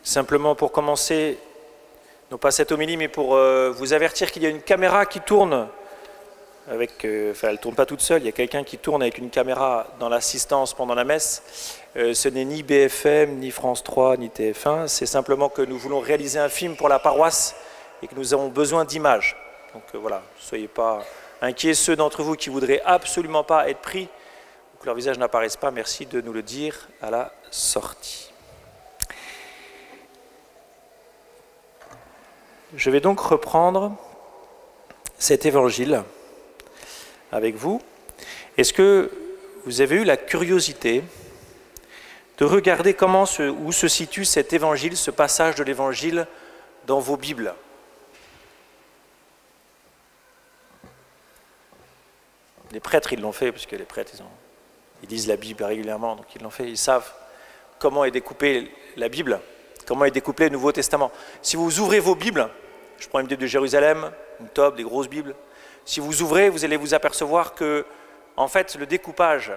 Simplement pour commencer, non pas cette homélie, mais pour vous avertir qu'il y a une caméra qui tourne, enfin elle ne tourne pas toute seule, il y a quelqu'un qui tourne avec une caméra dans l'assistance pendant la messe. Ce n'est ni BFM, ni France 3, ni TF1, c'est simplement que nous voulons réaliser un film pour la paroisse et que nous avons besoin d'images. Donc voilà, ne soyez pas inquiets, ceux d'entre vous qui voudraient absolument pas être pris, ou que leur visage n'apparaisse pas, merci de nous le dire à la sortie. Je vais donc reprendre cet évangile avec vous. Est-ce que vous avez eu la curiosité de regarder où se situe cet évangile, ce passage de l'évangile dans vos Bibles? Les prêtres, ils l'ont fait, parce que les prêtres, ils lisent la Bible régulièrement, donc ils l'ont fait, ils savent comment est découpée la Bible, comment est découpé le Nouveau Testament. Si vous ouvrez vos Bibles, je prends une Bible de Jérusalem, une Tob, des grosses Bibles, si vous ouvrez, vous allez vous apercevoir que, en fait, le découpage,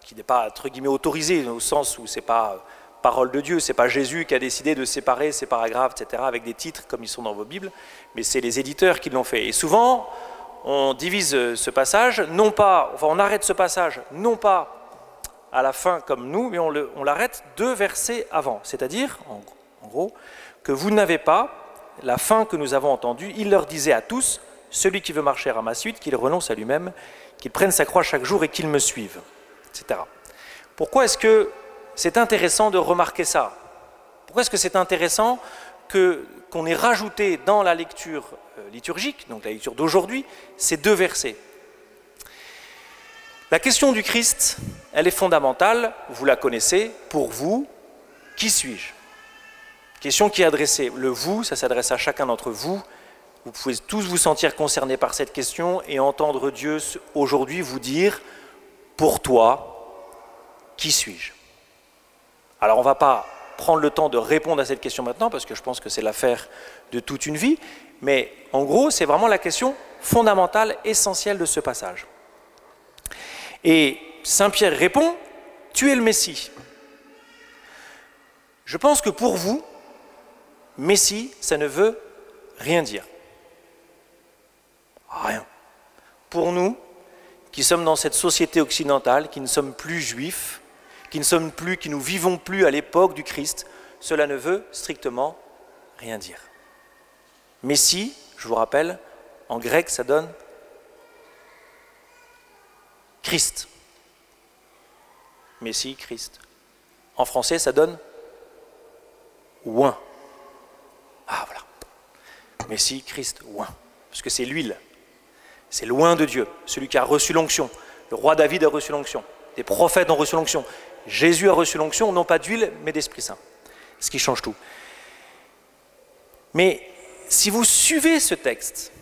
qui n'est pas, entre guillemets, autorisé, au sens où ce n'est pas parole de Dieu, ce n'est pas Jésus qui a décidé de séparer ces paragraphes, etc., avec des titres comme ils sont dans vos Bibles, mais c'est les éditeurs qui l'ont fait. Et souvent, on divise ce passage, non pas, enfin on arrête ce passage, non pas à la fin comme nous, mais on l'arrête 2 versets avant. C'est-à-dire, en gros, que vous n'avez pas la fin que nous avons entendue. Il leur disait à tous, celui qui veut marcher à ma suite, qu'il renonce à lui-même, qu'il prenne sa croix chaque jour et qu'il me suive, etc. Pourquoi est-ce que c'est intéressant de remarquer ça? Pourquoi est-ce que c'est intéressant qu'on ait rajouté dans la lecture liturgique, donc la lecture d'aujourd'hui, ces 2 versets? La question du Christ, elle est fondamentale, vous la connaissez, pour vous, qui suis-je? Question qui est adressée, le vous, ça s'adresse à chacun d'entre vous, vous pouvez tous vous sentir concernés par cette question et entendre Dieu aujourd'hui vous dire, pour toi, qui suis-je? Alors on ne va pas prendre le temps de répondre à cette question maintenant, parce que je pense que c'est l'affaire de toute une vie, mais en gros, c'est vraiment la question fondamentale, essentielle de ce passage. Et Saint Pierre répond, tu es le Messie. Je pense que pour vous, Messie, ça ne veut rien dire. Rien. Pour nous, qui sommes dans cette société occidentale, qui ne sommes plus juifs, qui ne vivons plus à l'époque du Christ, cela ne veut strictement rien dire. Messie, je vous rappelle, en grec, ça donne Christ. Messie, Christ. En français, ça donne oint. Ah, voilà. Messie, Christ, oint. Parce que c'est l'huile. C'est l'oint de Dieu, celui qui a reçu l'onction. Le roi David a reçu l'onction. Les prophètes ont reçu l'onction. Jésus a reçu l'onction, non pas d'huile, mais d'Esprit Saint. Ce qui change tout. Mais si vous suivez ce texte,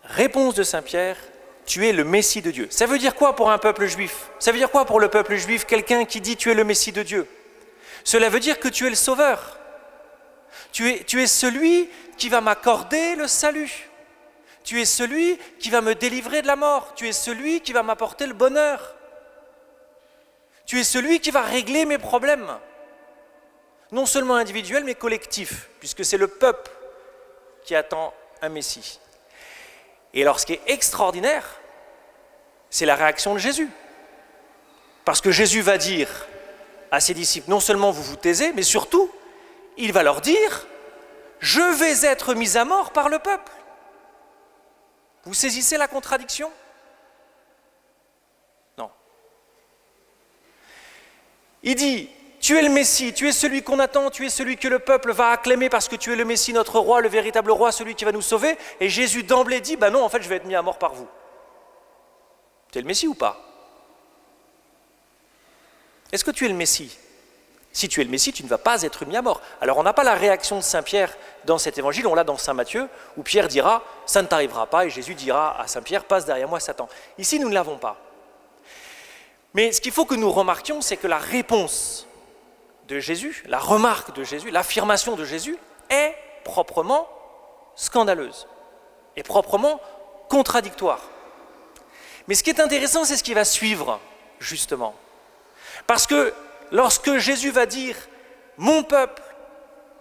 réponse de Saint Pierre, tu es le Messie de Dieu. Ça veut dire quoi pour un peuple juif? Ça veut dire quoi pour le peuple juif, quelqu'un qui dit tu es le Messie de Dieu? Cela veut dire que tu es le Sauveur. Tu es celui qui va m'accorder le salut. Tu es celui qui va me délivrer de la mort. Tu es celui qui va m'apporter le bonheur. Tu es celui qui va régler mes problèmes. Non seulement individuels, mais collectifs, puisque c'est le peuple qui attend un Messie. Et alors, ce qui est extraordinaire, c'est la réaction de Jésus. Parce que Jésus va dire à ses disciples, non seulement vous vous taisez, mais surtout, il va leur dire, je vais être mis à mort par le peuple. Vous saisissez la contradiction? Non. Il dit, tu es le Messie, tu es celui qu'on attend, tu es celui que le peuple va acclamer parce que tu es le Messie, notre roi, le véritable roi, celui qui va nous sauver. Et Jésus d'emblée dit, non, en fait, je vais être mis à mort par vous. Tu es le Messie ou pas? Est-ce que tu es le Messie? Si tu es le Messie, tu ne vas pas être mis à mort. Alors on n'a pas la réaction de Saint Pierre dans cet évangile, on l'a dans Saint Matthieu, où Pierre dira, ça ne t'arrivera pas, et Jésus dira à Saint Pierre, passe derrière moi Satan. Ici, nous ne l'avons pas. Mais ce qu'il faut que nous remarquions, c'est que la réponse de Jésus, la remarque de Jésus, l'affirmation de Jésus est proprement scandaleuse, et proprement contradictoire. Mais ce qui est intéressant, c'est ce qui va suivre, justement. Parce que lorsque Jésus va dire mon peuple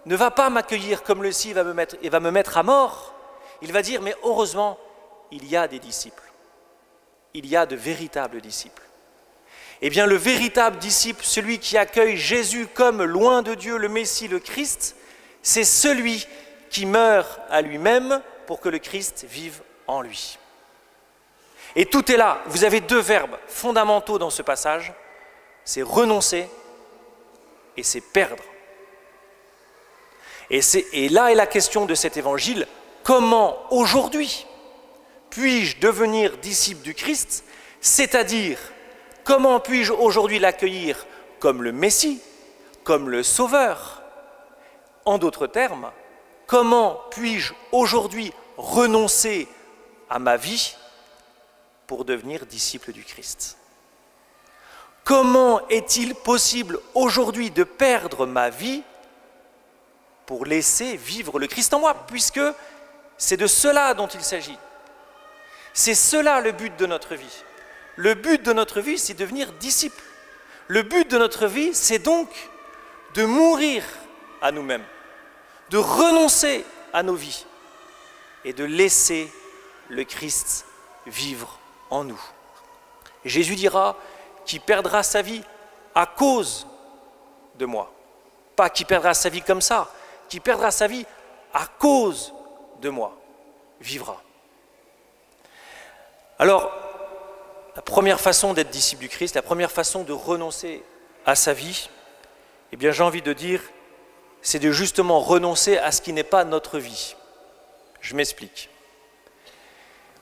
ne va pas m'accueillir comme le si va me mettre à mort. Il va dire, mais heureusement, il y a des disciples. Il y a de véritables disciples. Eh bien, le véritable disciple, celui qui accueille Jésus comme loin de Dieu, le Messie, le Christ, c'est celui qui meurt à lui-même pour que le Christ vive en lui. Et tout est là. Vous avez deux verbes fondamentaux dans ce passage, c'est renoncer et c'est perdre. Et là est la question de cet évangile, comment aujourd'hui puis-je devenir disciple du Christ, c'est-à-dire comment puis-je aujourd'hui l'accueillir comme le Messie, comme le Sauveur? En d'autres termes, comment puis-je aujourd'hui renoncer à ma vie pour devenir disciple du Christ? Comment est-il possible aujourd'hui de perdre ma vie pour laisser vivre le Christ en moi, puisque c'est de cela dont il s'agit. C'est cela le but de notre vie. Le but de notre vie, c'est devenir disciple. Le but de notre vie, c'est donc de mourir à nous-mêmes, de renoncer à nos vies et de laisser le Christ vivre en nous. Et Jésus dira qui perdra sa vie à cause de moi. Pas qui perdra sa vie comme ça, qui perdra sa vie à cause de moi, vivra. Alors, la première façon d'être disciple du Christ, la première façon de renoncer à sa vie, eh bien j'ai envie de dire, c'est de justement renoncer à ce qui n'est pas notre vie. Je m'explique.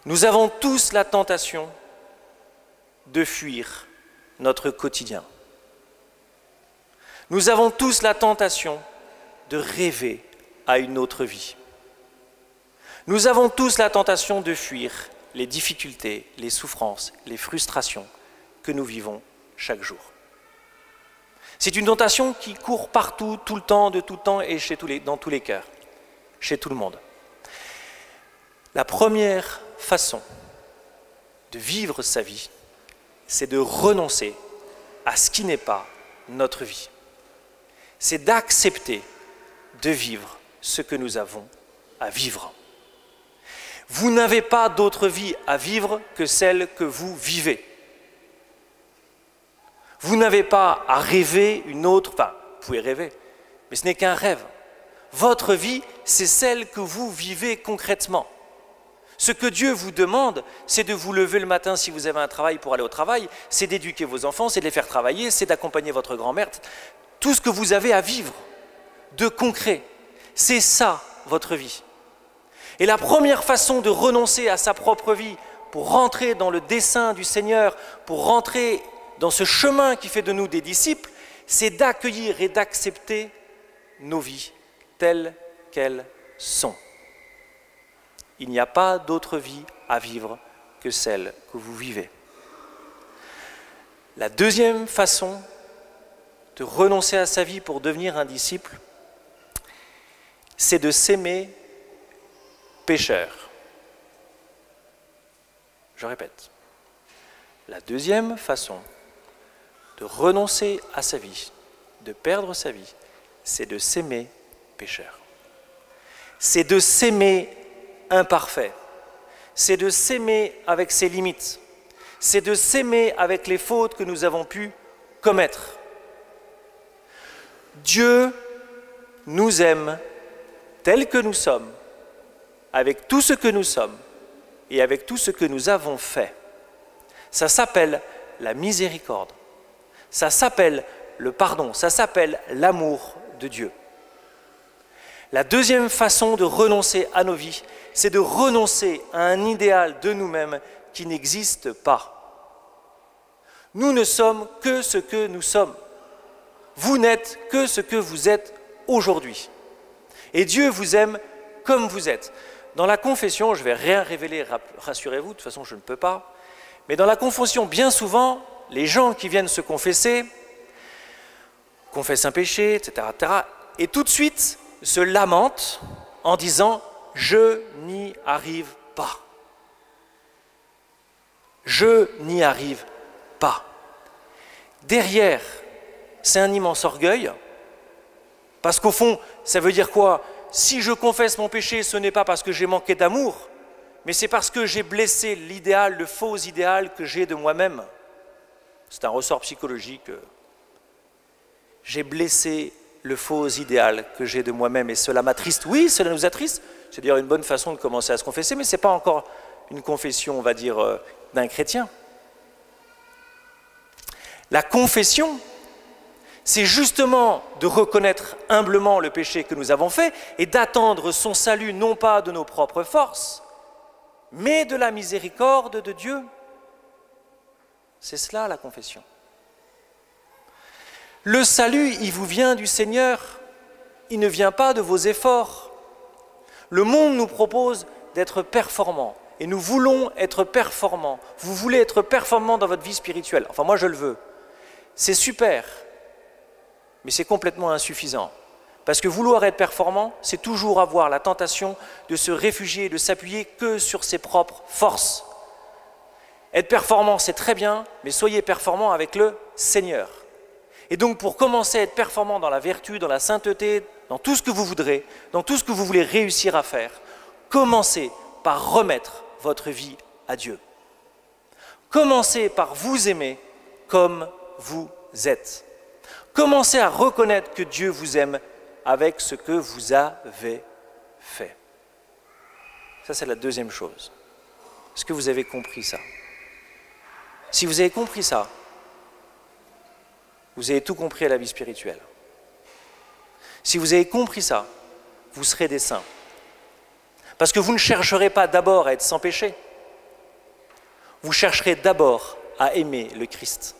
Nous avons tous la tentation de fuir notre quotidien. Nous avons tous la tentation de rêver à une autre vie. Nous avons tous la tentation de fuir les difficultés, les souffrances, les frustrations que nous vivons chaque jour. C'est une tentation qui court partout, tout le temps, de tout temps et dans tous les cœurs, chez tout le monde. La première façon de vivre sa vie, c'est de renoncer à ce qui n'est pas notre vie. C'est d'accepter de vivre ce que nous avons à vivre. Vous n'avez pas d'autre vie à vivre que celle que vous vivez. Vous n'avez pas à rêver une autre, enfin, vous pouvez rêver, mais ce n'est qu'un rêve. Votre vie, c'est celle que vous vivez concrètement. Ce que Dieu vous demande, c'est de vous lever le matin si vous avez un travail pour aller au travail, c'est d'éduquer vos enfants, c'est de les faire travailler, c'est d'accompagner votre grand-mère. Tout ce que vous avez à vivre de concret, c'est ça votre vie. Et la première façon de renoncer à sa propre vie pour rentrer dans le dessein du Seigneur, pour rentrer dans ce chemin qui fait de nous des disciples, c'est d'accueillir et d'accepter nos vies telles qu'elles sont. Il n'y a pas d'autre vie à vivre que celle que vous vivez. La deuxième façon de renoncer à sa vie pour devenir un disciple, c'est de s'aimer pécheur. Je répète. La deuxième façon de renoncer à sa vie, de perdre sa vie, c'est de s'aimer pécheur. C'est de s'aimer imparfait. C'est de s'aimer avec ses limites. C'est de s'aimer avec les fautes que nous avons pu commettre. Dieu nous aime tels que nous sommes, avec tout ce que nous sommes et avec tout ce que nous avons fait. Ça s'appelle la miséricorde. Ça s'appelle le pardon. Ça s'appelle l'amour de Dieu. La deuxième façon de renoncer à nos vies, c'est de renoncer à un idéal de nous-mêmes qui n'existe pas. Nous ne sommes que ce que nous sommes. Vous n'êtes que ce que vous êtes aujourd'hui. Et Dieu vous aime comme vous êtes. Dans la confession, je ne vais rien révéler, rassurez-vous, de toute façon je ne peux pas, mais dans la confession, bien souvent, les gens qui viennent se confesser, confessent un péché, etc., et tout de suite se lamentent en disant « je n'y arrive pas ». Je n'y arrive pas. Derrière, c'est un immense orgueil, Parce qu'au fond, ça veut dire quoi? Si je confesse mon péché, ce n'est pas parce que j'ai manqué d'amour, mais c'est parce que j'ai blessé l'idéal, le faux idéal que j'ai de moi-même. C'est un ressort psychologique. J'ai blessé le faux idéal que j'ai de moi-même et cela m'attriste. Oui, cela nous attriste. C'est d'ailleurs une bonne façon de commencer à se confesser, mais ce n'est pas encore une confession, on va dire, d'un chrétien. La confession, c'est justement de reconnaître humblement le péché que nous avons fait et d'attendre son salut non pas de nos propres forces, mais de la miséricorde de Dieu. C'est cela la confession. Le salut, il vous vient du Seigneur, il ne vient pas de vos efforts. Le monde nous propose d'être performants et nous voulons être performants. Vous voulez être performants dans votre vie spirituelle. Enfin, moi, je le veux. C'est super, mais c'est complètement insuffisant. Parce que vouloir être performant, c'est toujours avoir la tentation de se réfugier, de s'appuyer que sur ses propres forces. Être performant, c'est très bien, mais soyez performant avec le Seigneur. Et donc, pour commencer à être performant dans la vertu, dans la sainteté, dans tout ce que vous voudrez, dans tout ce que vous voulez réussir à faire, commencez par remettre votre vie à Dieu. Commencez par vous aimer comme vous êtes. Commencez à reconnaître que Dieu vous aime avec ce que vous avez fait. Ça, c'est la deuxième chose. Est-ce que vous avez compris ça? Si vous avez compris ça, vous avez tout compris à la vie spirituelle. Si vous avez compris ça, vous serez des saints. Parce que vous ne chercherez pas d'abord à être sans péché. Vous chercherez d'abord à aimer le Christ.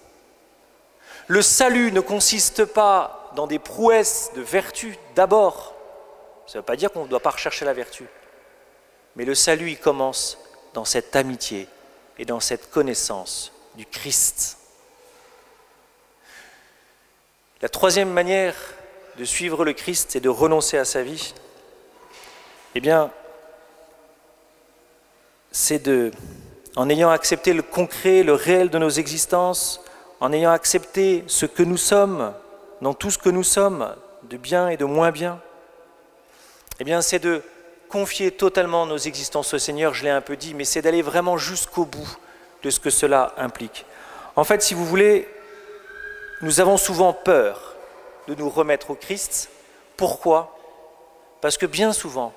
Le salut ne consiste pas dans des prouesses de vertu d'abord. Ça ne veut pas dire qu'on ne doit pas rechercher la vertu. Mais le salut, il commence dans cette amitié et dans cette connaissance du Christ. La troisième manière de suivre le Christ et de renoncer à sa vie, eh bien, c'est en ayant accepté le concret, le réel de nos existences, en ayant accepté ce que nous sommes, dans tout ce que nous sommes, de bien et de moins bien, eh bien, c'est de confier totalement nos existences au Seigneur, je l'ai un peu dit, mais c'est d'aller vraiment jusqu'au bout de ce que cela implique. En fait, si vous voulez, nous avons souvent peur de nous remettre au Christ. Pourquoi? Parce que bien souvent,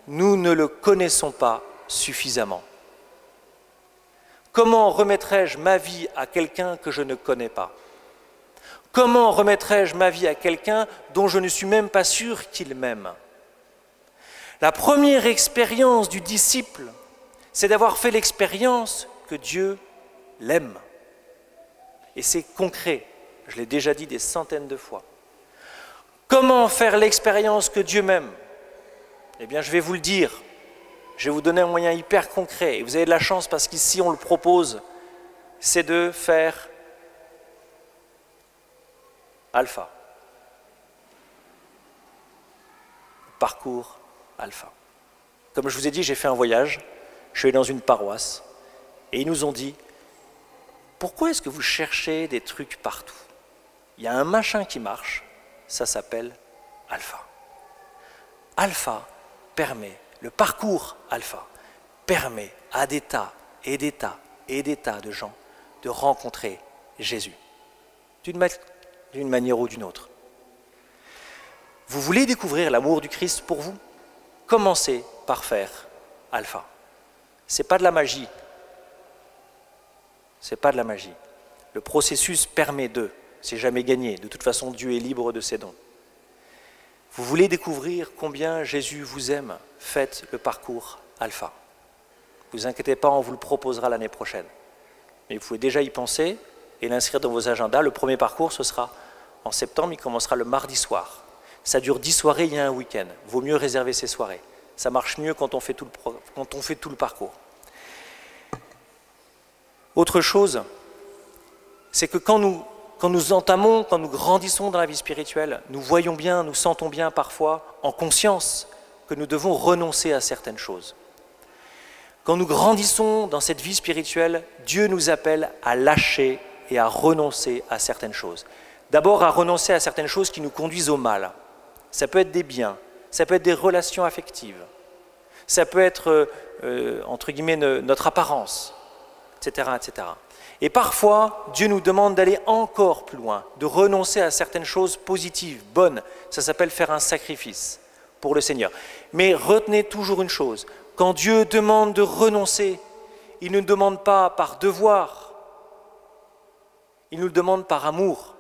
nous ne le connaissons pas suffisamment. Comment remettrais-je ma vie à quelqu'un que je ne connais pas? Comment remettrais-je ma vie à quelqu'un dont je ne suis même pas sûr qu'il m'aime? La première expérience du disciple, c'est d'avoir fait l'expérience que Dieu l'aime. Et c'est concret, je l'ai déjà dit des centaines de fois. Comment faire l'expérience que Dieu m'aime? Eh bien, je vais vous le dire. Je vais vous donner un moyen hyper concret. Et vous avez de la chance parce qu'ici, on le propose. C'est de faire alpha. Parcours alpha. Comme je vous ai dit, j'ai fait un voyage. Je suis allé dans une paroisse. Et ils nous ont dit, pourquoi est-ce que vous cherchez des trucs partout? Il y a un machin qui marche. Ça s'appelle alpha. Alpha permet, le parcours alpha permet à des tas et des tas et des tas de gens de rencontrer Jésus, d'une manière ou d'une autre. Vous voulez découvrir l'amour du Christ pour vous? Commencez par faire alpha. Ce n'est pas de la magie. Ce n'est pas de la magie. Le processus permet de. C'est jamais gagné. De toute façon, Dieu est libre de ses dons. Vous voulez découvrir combien Jésus vous aime? Faites le parcours alpha. Ne vous inquiétez pas, on vous le proposera l'année prochaine. Mais vous pouvez déjà y penser et l'inscrire dans vos agendas. Le premier parcours, ce sera en septembre, il commencera le mardi soir. Ça dure 10 soirées, il y a un week-end. Vaut mieux réserver ces soirées. Ça marche mieux quand on fait tout le parcours. Autre chose, c'est que quand nous entamons, quand nous grandissons dans la vie spirituelle, nous voyons bien, nous sentons bien parfois, en conscience, que nous devons renoncer à certaines choses. Quand nous grandissons dans cette vie spirituelle, Dieu nous appelle à lâcher et à renoncer à certaines choses. D'abord à renoncer à certaines choses qui nous conduisent au mal. ça peut être des biens, ça peut être des relations affectives, ça peut être, entre guillemets, notre apparence, etc., etc. Et parfois, Dieu nous demande d'aller encore plus loin, de renoncer à certaines choses positives, bonnes. Ça s'appelle faire un sacrifice pour le Seigneur. Mais retenez toujours une chose, quand Dieu demande de renoncer, il ne nous demande pas par devoir, il nous le demande par amour.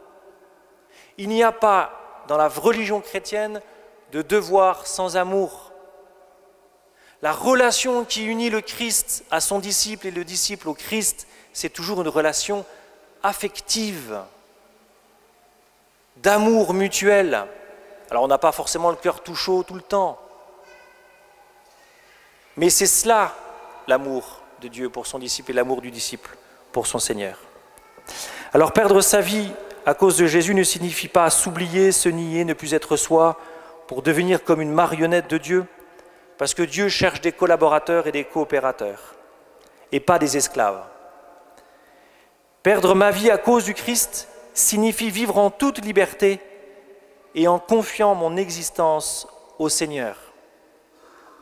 Il n'y a pas, dans la religion chrétienne, de devoir sans amour. La relation qui unit le Christ à son disciple et le disciple au Christ, c'est toujours une relation affective, d'amour mutuel. Alors on n'a pas forcément le cœur tout chaud tout le temps, mais c'est cela l'amour de Dieu pour son disciple et l'amour du disciple pour son Seigneur. Alors perdre sa vie à cause de Jésus ne signifie pas s'oublier, se nier, ne plus être soi pour devenir comme une marionnette de Dieu, parce que Dieu cherche des collaborateurs et des coopérateurs, et pas des esclaves. Perdre ma vie à cause du Christ signifie vivre en toute liberté et en confiant mon existence au Seigneur,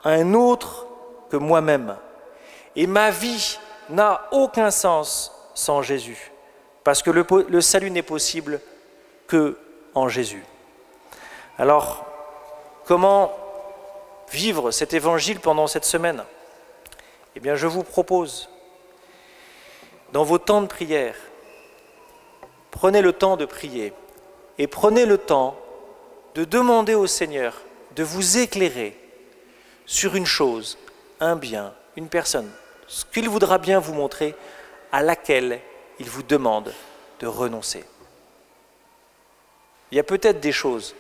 à un autre que moi-même. Et ma vie n'a aucun sens sans Jésus, parce que le salut n'est possible que en Jésus. Alors, comment vivre cet évangile pendant cette semaine? Eh bien, je vous propose, dans vos temps de prière, prenez le temps de prier et prenez le temps de demander au Seigneur de vous éclairer sur une chose, un bien, une personne, ce qu'il voudra bien vous montrer, à laquelle il vous demande de renoncer. Il y a peut-être des choses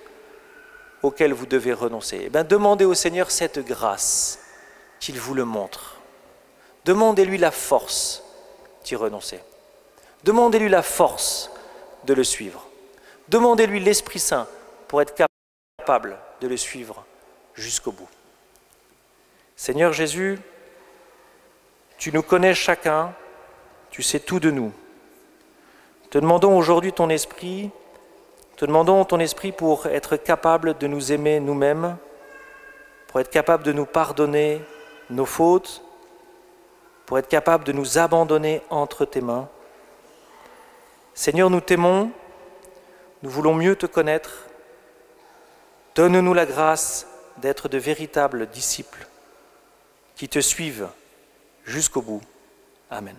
auxquelles vous devez renoncer. Eh bien, demandez au Seigneur cette grâce, qu'il vous le montre. Demandez-lui la force d'y renoncer. Demandez-lui la force de le suivre. Demandez-lui l'Esprit Saint pour être capable de le suivre jusqu'au bout. Seigneur Jésus, tu nous connais chacun, tu sais tout de nous. Te demandons aujourd'hui ton esprit, te demandons ton esprit pour être capable de nous aimer nous-mêmes, pour être capable de nous pardonner nos fautes, pour être capable de nous abandonner entre tes mains. Seigneur, nous t'aimons, nous voulons mieux te connaître. Donne-nous la grâce d'être de véritables disciples qui te suivent jusqu'au bout. Amen.